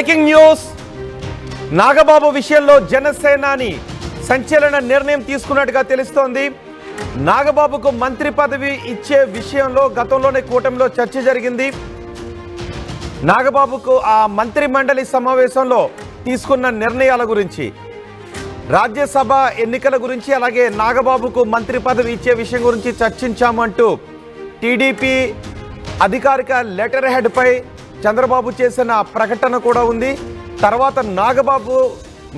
Breaking news. Nagababu విషయంలో జనసేనాని సంచలన నిర్ణయం తీసుకున్నట్టుగా తెలుస్తోంది. నాగబాబుకు మంత్రి పదవి ఇచ్చే విషయంలో గతంలోనే కూటమిలో చర్చ జరిగింది. నాగబాబుకు ఆ మంత్రి మండలి సమావేశంలో తీసుకున్న నిర్ణయాల గురించి, రాజ్యసభ ఎన్నికల గురించి, అలాగే నాగబాబుకు మంత్రి పదవి ఇచ్చే విషయం గురించి చర్చించామంటూ టీడీపీ అధికారిక లెటర్ హెడ్ పై చంద్రబాబు చేసిన ప్రకటన కూడా ఉంది. తర్వాత నాగబాబు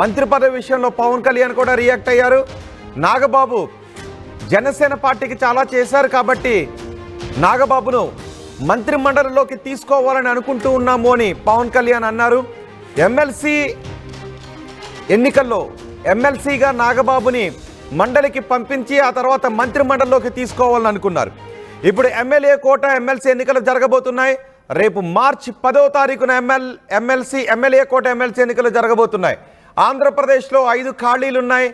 మంత్రి పదవి విషయంలో పవన్ కళ్యాణ్ కూడా రియాక్ట్ అయ్యారు. నాగబాబు జనసేన పార్టీకి చాలా చేశారు కాబట్టి నాగబాబును మంత్రి మండలిలోకి తీసుకోవాలని అనుకుంటూ ఉన్నాము అని పవన్ కళ్యాణ్ అన్నారు. ఎమ్మెల్సీ ఎన్నికల్లో ఎమ్మెల్సీగా నాగబాబుని మండలికి పంపించి ఆ తర్వాత మంత్రి మండలిలోకి తీసుకోవాలని అనుకున్నారు. ఇప్పుడు ఎమ్మెల్యే కోట ఎమ్మెల్సీ ఎన్నికలు జరగబోతున్నాయి. రేపు మార్చి 10వ తారీఖున ఎమ్మెల్యే కోట ఎమ్మెల్సీ ఎన్నికలు జరగబోతున్నాయి. ఆంధ్రప్రదేశ్లో 5 ఖాళీలు ఉన్నాయి.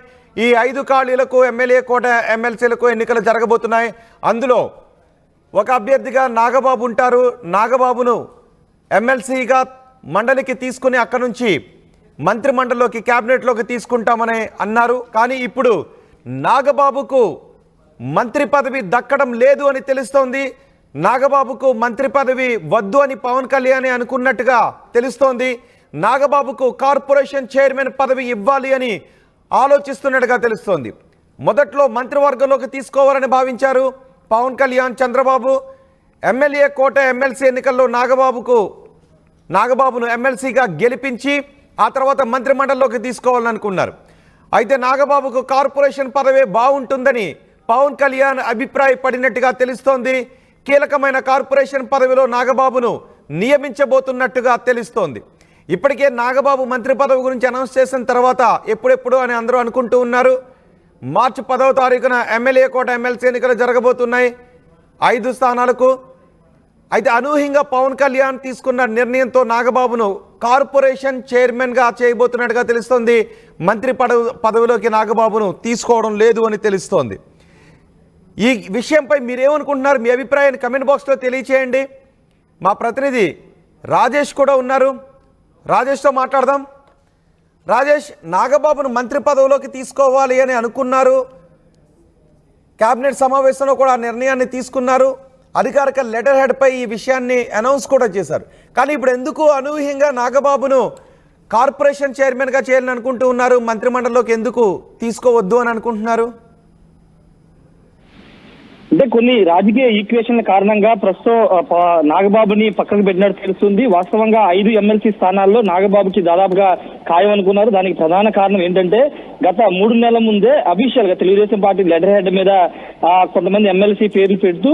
ఈ 5 ఖాళీలకు ఎమ్మెల్యే కోట ఎమ్మెల్సీలకు ఎన్నికలు జరగబోతున్నాయి. అందులో ఒక అభ్యర్థిగా నాగబాబు ఉంటారు. నాగబాబును ఎమ్మెల్సీగా మండలికి తీసుకుని అక్కడి నుంచి మంత్రి మండలిలోకి క్యాబినెట్లోకి తీసుకుంటామని అన్నారు. కానీ ఇప్పుడు నాగబాబుకు మంత్రి పదవి దక్కడం లేదు అని తెలుస్తోంది. నాగబాబుకు మంత్రి పదవి వద్దు అని పవన్ కళ్యాణ్ అనుకున్నట్టుగా తెలుస్తోంది. నాగబాబుకు కార్పొరేషన్ చైర్మన్ పదవి ఇవ్వాలి అని ఆలోచిస్తున్నట్టుగా తెలుస్తోంది. మొదట్లో మంత్రివర్గంలోకి తీసుకోవాలని భావించారు Pawan Kalyan, Chandrababu. MLA quota MLC ఎన్నికల్లో నాగబాబును ఎమ్మెల్సీగా గెలిపించి ఆ తర్వాత మంత్రి మండలిలోకి తీసుకోవాలని అనుకున్నారు. అయితే నాగబాబుకు కార్పొరేషన్ పదవే బాగుంటుందని పవన్ కళ్యాణ్ అభిప్రాయపడినట్టుగా తెలుస్తోంది. కీలకమైన కార్పొరేషన్ పదవిలో నాగబాబును నియమించబోతున్నట్టుగా తెలుస్తోంది. ఇప్పటికే నాగబాబు మంత్రి పదవి గురించి అనౌన్స్ చేసిన తర్వాత ఎప్పుడెప్పుడు అని అందరూ అనుకుంటూ ఉన్నారు. మార్చి 10వ తారీఖున ఎమ్మెల్యే కోట ఎమ్మెల్సీ ఎన్నికలు జరగబోతున్నాయి 5 స్థానాలకు. అయితే అనూహ్యంగా పవన్ కళ్యాణ్ తీసుకున్న నిర్ణయంతో నాగబాబును కార్పొరేషన్ చైర్మన్గా చేయబోతున్నట్టుగా తెలుస్తోంది. మంత్రి పదవిలోకి నాగబాబును తీసుకోవడం లేదు అని తెలుస్తోంది. ఈ విషయంపై మీరేమనుకుంటున్నారు? మీ అభిప్రాయాన్ని కమెంట్ బాక్స్లో తెలియచేయండి. మా ప్రతినిధి రాజేష్ కూడా ఉన్నారు. రాజేష్తో మాట్లాడదాం. రాజేష్, నాగబాబును మంత్రి పదవిలోకి తీసుకోవాలి అని అనుకున్నారు. కేబినెట్ సమావేశంలో కూడా ఆ నిర్ణయాన్ని తీసుకున్నారు. అధికారిక లెటర్ హెడ్ పై ఈ విషయాన్ని అనౌన్స్ కూడా చేశారు. కానీ ఇప్పుడు ఎందుకు అనూహ్యంగా నాగబాబును కార్పొరేషన్ చైర్మన్గా చేయాలని అనుకుంటూ ఉన్నారు? మంత్రి మండలిలోకి ఎందుకు తీసుకోవద్దు అని అనుకుంటున్నారు? అంటే కొన్ని రాజకీయ ఈక్వేషన్ల కారణంగా ప్రస్తుతం నాగబాబుని పక్కకు పెట్టినట్టు తెలుస్తుంది. వాస్తవంగా 5 ఎమ్మెల్సీ స్థానాల్లో నాగబాబుకి దాదాపుగా ఖాయం అనుకున్నారు. దానికి ప్రధాన కారణం ఏంటంటే గత 3 నెలల ముందే అఫీషియల్ గా తెలుగుదేశం పార్టీ లెటర్ హెడ్ మీద కొంతమంది ఎమ్మెల్సీ పేర్లు పెడుతూ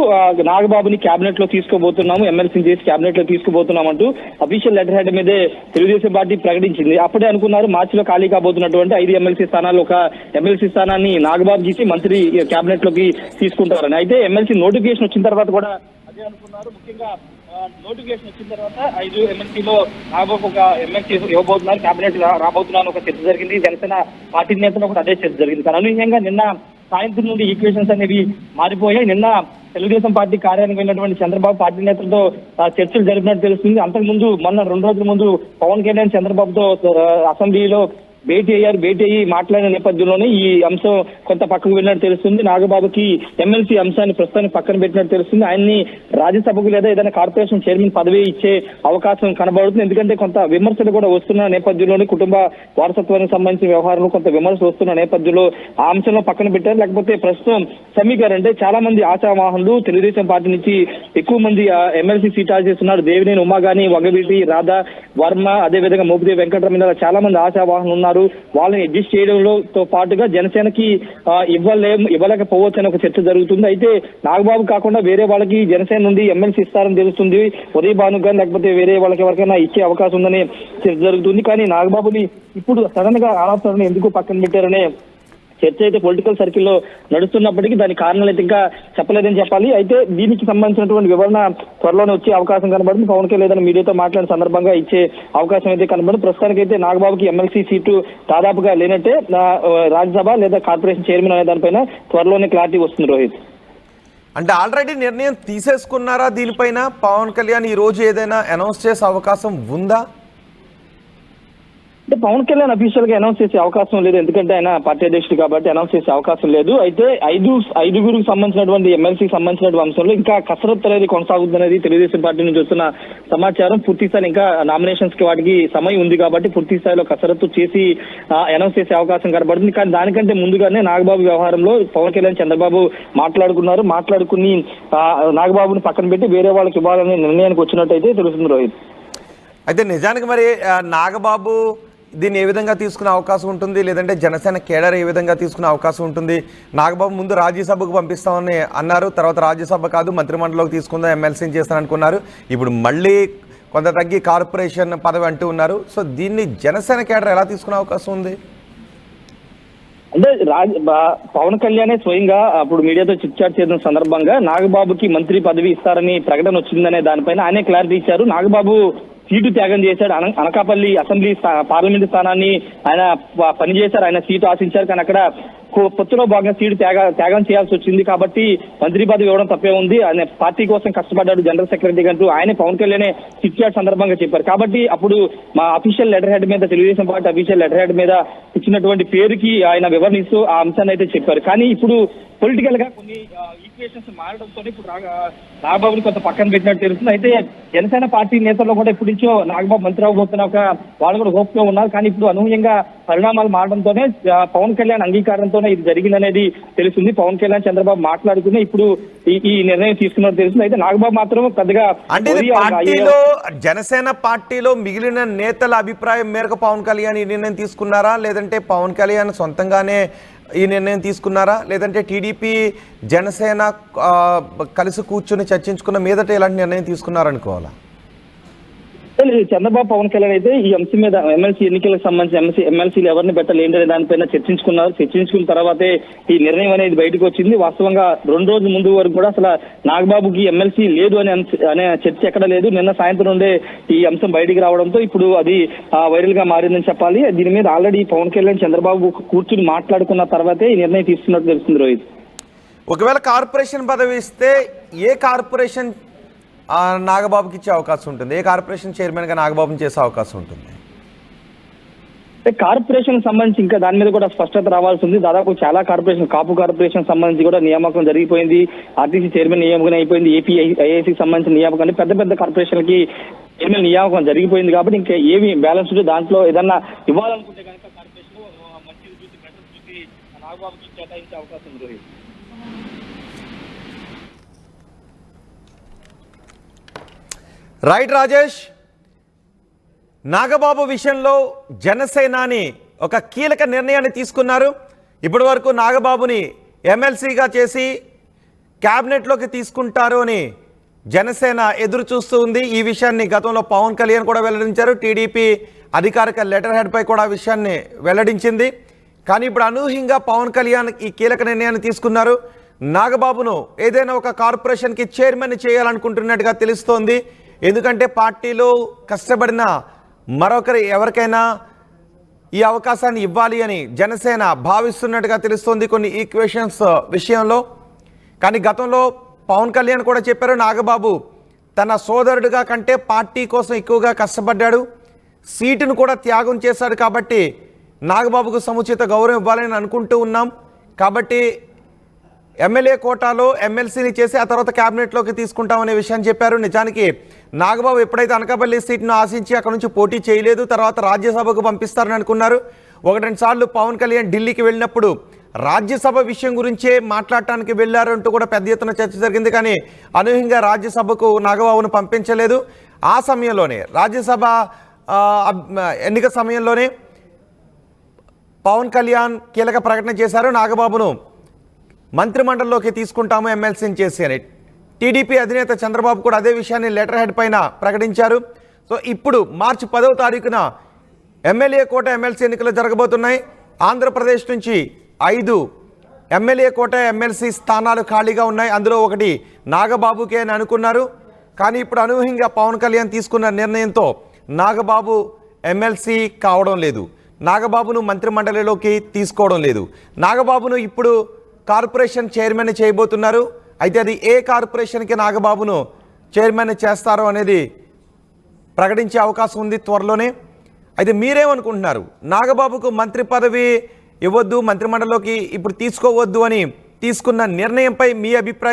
నాగబాబుని క్యాబినెట్ లో తీసుకోబోతున్నాము, ఎమ్మెల్సీని చేసి క్యాబినెట్ లో తీసుకోబోతున్నామంటూ అఫీషియల్ లెటర్ హెడ్ మీదే తెలుగుదేశం పార్టీ ప్రకటించింది. అప్పుడే అనుకున్నారు మార్చిలో ఖాళీ కాబోతున్నటువంటి 5 ఎమ్మెల్సీ స్థానాల్లో ఒక ఎమ్మెల్సీ స్థానాన్ని నాగబాబు చేసి మంత్రి క్యాబినెట్ లోకి తీసుకుంటారని. అయితే ఎమ్మెల్సీ నోటిఫికేషన్ వచ్చిన తర్వాత కూడా అదే అనుకున్నారు. ముఖ్యంగా నోటిఫికేషన్ వచ్చిన తర్వాత 5 ఎమ్మెల్సీలో నాగబాబు ఒక ఎమ్మెల్సీ ఇవ్వబోతున్నారు, క్యాబినెట్ రాబోతున్నారు ఒక చర్చ జరిగింది. జనసేన పార్టీ నేతలు కూడా అదే చర్చ జరిగింది. కానీ అనూహ్యంగా నిన్న సాయంత్రం నుండి ఈక్వేషన్స్ అనేవి మారిపోయాయి. నిన్న తెలుగుదేశం పార్టీ కార్యాలయం వెళ్ళినటువంటి చంద్రబాబు పార్టీ నేతలతో చర్చలు జరిపినట్టు తెలుస్తుంది. అంతకుముందు మొన్న 2 రోజుల ముందు పవన్ కళ్యాణ్ చంద్రబాబుతో అసెంబ్లీలో భేటీ అయ్యి మాట్లాడిన నేపథ్యంలోనే ఈ అంశం కొంత పక్కకు వెళ్ళినట్టు తెలుస్తుంది. నాగబాబుకి ఎమ్మెల్సీ అంశాన్ని ప్రస్తుతానికి పక్కన పెట్టినట్టు తెలుస్తుంది. ఆయన్ని రాజ్యసభకు లేదా ఏదైనా కార్పొరేషన్ చైర్మన్ పదవి ఇచ్చే అవకాశం కనబడుతుంది. ఎందుకంటే కొంత విమర్శలు కూడా వస్తున్న నేపథ్యంలోనే కుటుంబ వారసత్వానికి సంబంధించిన వ్యవహారంలో కొంత విమర్శలు వస్తున్న నేపథ్యంలో ఆ అంశంలో పక్కన పెట్టారు. లేకపోతే ప్రస్తుతం సమీకరణ అంటే చాలా మంది ఆశావాహనులు తెలుగుదేశం పార్టీ నుంచి ఎక్కువ మంది ఎమ్మెల్సీ సీట్ ఆశిస్తున్నారు. దేవినేని ఉమా గాని, వంగవీటి రాధా వర్మ, అదేవిధంగా మోపిదేవి వెంకటరమణ చాలా మంది ఆశావాహనులు ఉన్నారు. వాళ్ళని అడ్జస్ట్ చేయడంతో పాటుగా జనసేనకి ఇవ్వలేకపోవచ్చు అని ఒక చర్చ జరుగుతుంది. అయితే నాగబాబు కాకుండా వేరే వాళ్ళకి జనసేన నుండి ఎమ్మెల్సీ ఇస్తారని తెలుస్తుంది. ఉదయ్ భాను గాని లేకపోతే వేరే వాళ్ళకి ఎవరికైనా ఇచ్చే అవకాశం ఉందని చర్చ జరుగుతుంది. కానీ నాగబాబుని ఇప్పుడు సడన్ గా ఆలోచన ఎందుకు పక్కన పెట్టారనే చర్చ అయితే పొలిటికల్ సర్కిల్లో నడుస్తున్నప్పటికీ దాని కారణాలు అయితే ఇంకా చెప్పలేదని చెప్పాలి. అయితే దీనికి సంబంధించినటువంటి వివరణ త్వరలోనే వచ్చే అవకాశం కనబడుతుంది. పవన్ కళ్యాణ్ ఏదైనా మీడియాతో మాట్లాడిన సందర్భంగా ఇచ్చే అవకాశం అయితే కనబడుతుంది. ప్రస్తుతానికైతే నాగబాబుకి ఎమ్మెల్సీ సీటు దాదాపుగా లేనట్టే. రాజ్యసభ లేదా కార్పొరేషన్ చైర్మన్ అనే దానిపైన త్వరలోనే క్లారిటీ వస్తుంది. రోహిత్, అంటే ఆల్రెడీ నిర్ణయం తీసేసుకున్నారా దీనిపైన? పవన్ కళ్యాణ్ ఈ రోజు ఏదైనా అనౌన్స్ చేసే అవకాశం ఉందా? అంటే పవన్ కళ్యాణ్ అఫీషియల్ గా అనౌన్స్ చేసే అవకాశం లేదు, ఎందుకంటే ఆయన పార్టీ అధ్యక్షుడు కాబట్టి అనౌన్స్ చేసే అవకాశం లేదు. అయితే ఐదుగురికి సంబంధించినటువంటి ఎమ్మెల్సీకి సంబంధించినటువంటి అంశంలో ఇంకా కసరత్తు అనేది కొనసాగుతుందనేది తెలుగుదేశం పార్టీ నుంచి వస్తున్న సమాచారం. పూర్తి స్థాయి ఇంకా నామినేషన్స్ కి వాటికి సమయం ఉంది కాబట్టి పూర్తి స్థాయిలో కసరత్తు చేసి అనౌన్స్ చేసే అవకాశం కనబడుతుంది. కానీ దానికంటే ముందుగానే నాగబాబు వ్యవహారంలో పవన్ కళ్యాణ్ చంద్రబాబు మాట్లాడుకుని నాగబాబుని పక్కన పెట్టి వేరే వాళ్ళకి ఇవ్వాలనే నిర్ణయానికి వచ్చినట్టయితే తెలుస్తుంది రోహిత్. అయితే నిజానికి మరి నాగబాబు దీన్ని ఏ విధంగా తీసుకునే అవకాశం ఉంటుంది, లేదంటే జనసేన కేడర్ ఏ విధంగా తీసుకునే అవకాశం ఉంటుంది? నాగబాబు ముందు రాజ్యసభకు పంపిస్తామని అన్నారు, తర్వాత రాజ్యసభ కాదు మంత్రిమండలిలోకి తీసుకుందాం ఎమ్మెల్సీని చేస్తాననుకున్నారు, ఇప్పుడు మళ్ళీ కొంత తగ్గి కార్పొరేషన్ పదవి అంటూ ఉన్నారు. సో దీన్ని జనసేన కేడర్ ఎలా తీసుకునే అవకాశం ఉంది? అంటే పవన్ కళ్యాణే స్వయంగా అప్పుడు మీడియాతో చిట్చాట్ చేసిన సందర్భంగా నాగబాబుకి మంత్రి పదవి ఇస్తారని ప్రకటన వచ్చిందనే దానిపైన ఆయనే క్లారిటీ ఇచ్చారు. నాగబాబు సీటు త్యాగం చేశాడు. అనకాపల్లి అసెంబ్లీ పార్లమెంటు స్థానాన్ని ఆయన పనిచేశారు, ఆయన సీటు ఆశించారు. కానీ అక్కడ పొత్తులో భాగంగా సీటు త్యాగం చేయాల్సి వచ్చింది కాబట్టి మంత్రి పదవి ఇవ్వడం తప్పే ఉంది. ఆయన పార్టీ కోసం కష్టపడ్డాడు జనరల్ సెక్రటరీ అంటూ ఆయన పవన్ కళ్యాణ్ చిట్చాట్ సందర్భంగా చెప్పారు. కాబట్టి అప్పుడు మా అఫీషియల్ లెటర్ హెడ్ మీద, Telugu Desam party official letter head మీద ఇచ్చినటువంటి పేరుకి ఆయన వివరణిస్తూ ఆ అంశాన్ని అయితే చెప్పారు. కానీ ఇప్పుడు పొలిటికల్ గా కొన్ని ఈక్వేషన్స్ మారడంతో ఇప్పుడు నాగబాబుని కొంత పక్కన పెట్టినట్టు తెలుస్తుంది. అయితే జనసేన పార్టీ నేతల్లో కూడా ఇప్పటి నుంచో నాగబాబు మంత్రి అవబోతున్న వాళ్ళు కూడా హోప్ గా ఉన్నారు. కానీ ఇప్పుడు అనూహ్యంగా పరిణామాలు మారడంతోనే పవన్ కళ్యాణ్ అంగీకారంతోనే ఇది జరిగిందనేది తెలుస్తుంది. పవన్ కళ్యాణ్ చంద్రబాబు మాట్లాడుకుని ఇప్పుడు ఈ నిర్ణయం తీసుకున్నట్టు తెలుస్తుంది. అయితే నాగబాబు మాత్రం పెద్దగా అంటే పార్టీలో జనసేన పార్టీలో మిగిలిన నేతల అభిప్రాయం మేరకు పవన్ కళ్యాణ్ ఈ నిర్ణయం తీసుకున్నారా, లేదంటే పవన్ కళ్యాణ్ సొంతంగానే ఈ నిర్ణయం తీసుకున్నారా, లేదంటే టీడీపీ జనసేన కలిసి కూర్చొని చర్చించుకున్న మీదట ఇలాంటి నిర్ణయం తీసుకున్నారనుకోవాలా? చంద్రబాబు పవన్ కళ్యాణ్ అయితే ఈ అంశం మీద ఎమ్మెల్సీ ఎన్నికలకు సంబంధించి ఎమ్మెల్సీలు ఎవరిని పెట్టాలి ఏంటనే దానిపైన చర్చించుకున్న తర్వాతే ఈ నిర్ణయం అనేది బయటకు వచ్చింది. వాస్తవంగా 2 రోజుల ముందు వరకు కూడా అసలు నాగబాబుకి ఎమ్మెల్సీ లేదు అనే చర్చ ఎక్కడ లేదు. నిన్న సాయంత్రం నుండే ఈ అంశం బయటికి రావడంతో ఇప్పుడు అది వైరల్ గా మారిందని చెప్పాలి. దీని మీద ఆల్రెడీ పవన్ కళ్యాణ్ చంద్రబాబు కూర్చుని మాట్లాడుకున్న తర్వాతే ఈ నిర్ణయం తీసుకున్నట్టు తెలుస్తుంది రోహిత్. ఒకవేళ కార్పొరేషన్ పదవి ఇస్తే ఏ కార్పొరేషన్ నాగబాబుకి ఇచ్చే అవకాశం ఉంటుంది? ఏ కార్పొరేషన్ చైర్మన్ గా నాగబాబుని చేసే అవకాశం ఉంటుంది? కార్పొరేషన్ సంబంధించి ఇంకా దాని మీద కూడా స్పష్టత రావాల్సి ఉంది. దాదాపు చాలా కార్పొరేషన్, కాపు కార్పొరేషన్ సంబంధించి కూడా నియామకం జరిగిపోయింది. ఆర్టీసీ చైర్మన్ నియామకం అయిపోయింది. ఏపీ ఐఏసీకి సంబంధించిన నియామకం, పెద్ద కార్పొరేషన్లకి చైర్మన్ నియామకం జరిగిపోయింది. కాబట్టి ఇంకా ఏమి బ్యాలెన్స్ దాంట్లో ఏదన్నా ఇవ్వాలనుకుంటే కనుక కార్పొరేషన్ మంచి నాగబాబుకి కేటాయించే అవకాశం ఉంది. రైట్ రాజేష్, నాగబాబు విషయంలో జనసేనాని ఒక కీలక నిర్ణయాన్ని తీసుకున్నారు. ఇప్పటి వరకు నాగబాబుని ఎమ్మెల్సీగా చేసి క్యాబినెట్లోకి తీసుకుంటారు అని జనసేన ఎదురు చూస్తూ ఉంది. ఈ విషయాన్ని గతంలో పవన్ కళ్యాణ్ కూడా వెల్లడించారు. టీడీపీ అధికారిక లెటర్ హెడ్ పై కూడా విషయాన్ని వెల్లడించింది. కానీ ఇప్పుడు అనూహ్యంగా పవన్ కళ్యాణ్ ఈ కీలక నిర్ణయాన్ని తీసుకున్నారు. నాగబాబును ఏదైనా ఒక కార్పొరేషన్కి చైర్మన్ చేయాలనుకుంటున్నట్టుగా తెలుస్తోంది. ఎందుకంటే పార్టీలో కష్టపడిన మరొకరి ఎవరికైనా ఈ అవకాశాన్ని ఇవ్వాలి అని జనసేన భావిస్తున్నట్టుగా తెలుస్తోంది కొన్ని ఈక్వేషన్స్ విషయంలో. కానీ గతంలో పవన్ కళ్యాణ్ కూడా చెప్పారు, నాగబాబు తన సోదరుడిగా కంటే పార్టీ కోసం ఎక్కువగా కష్టపడ్డాడు, సీటును కూడా త్యాగం చేశాడు, కాబట్టి నాగబాబుకు సముచిత గౌరవం ఇవ్వాలని అనుకుంటూ ఉన్నాం. కాబట్టి ఎమ్మెల్యే కోటాలో ఎమ్మెల్సీని చేసి ఆ తర్వాత క్యాబినెట్లోకి తీసుకుంటామనే విషయాన్ని చెప్పారు. నిజానికి నాగబాబు ఎప్పుడైతే అనకాపల్లి సీట్ను ఆశించి అక్కడ నుంచి పోటీ చేయలేదు, తర్వాత రాజ్యసభకు పంపిస్తారని అనుకున్నారు. 1-2 సార్లు పవన్ కళ్యాణ్ ఢిల్లీకి వెళ్ళినప్పుడు రాజ్యసభ విషయం గురించే మాట్లాడటానికి వెళ్ళారు అంటూ కూడా పెద్ద ఎత్తున చర్చ జరిగింది. కానీ అనూహ్యంగా రాజ్యసభకు నాగబాబును పంపించలేదు. ఆ సమయంలోనే రాజ్యసభ ఎన్నిక సమయంలోనే పవన్ కళ్యాణ్ కీలక ప్రకటన చేశారు, నాగబాబును మంత్రిమండలిలోకి తీసుకుంటాము ఎమ్మెల్సీని చేసి అని. టీడీపీ అధినేత చంద్రబాబు కూడా అదే విషయాన్ని లెటర్ హెడ్ పైన ప్రకటించారు. సో ఇప్పుడు మార్చి 10వ తారీఖున ఎమ్మెల్యే కోట ఎమ్మెల్సీ ఎన్నికలు జరగబోతున్నాయి. ఆంధ్రప్రదేశ్ నుంచి 5 ఎమ్మెల్యే కోట ఎమ్మెల్సీ స్థానాలు ఖాళీగా ఉన్నాయి. అందులో ఒకటి నాగబాబుకే అని అనుకున్నారు. కానీ ఇప్పుడు అనూహ్యంగా పవన్ కళ్యాణ్ తీసుకున్న నిర్ణయంతో నాగబాబు ఎమ్మెల్సీ కావడం లేదు, నాగబాబును మంత్రిమండలిలోకి తీసుకోవడం లేదు. నాగబాబును ఇప్పుడు కార్పొరేషన్ చైర్మన్ చేయబోతున్నారు. అయితే అది ఏ కార్పొరేషన్కి నాగబాబును చైర్మన్ చేస్తారో అనేది ప్రకటించే అవకాశం ఉంది త్వరలోనే. అయితే మీరేమనుకుంటున్నారు? నాగబాబుకు మంత్రి పదవి ఇవ్వద్దు, మంత్రిమండలిలోకి ఇప్పుడు తీసుకోవద్దు అని తీసుకున్న నిర్ణయంపై మీ అభిప్రాయం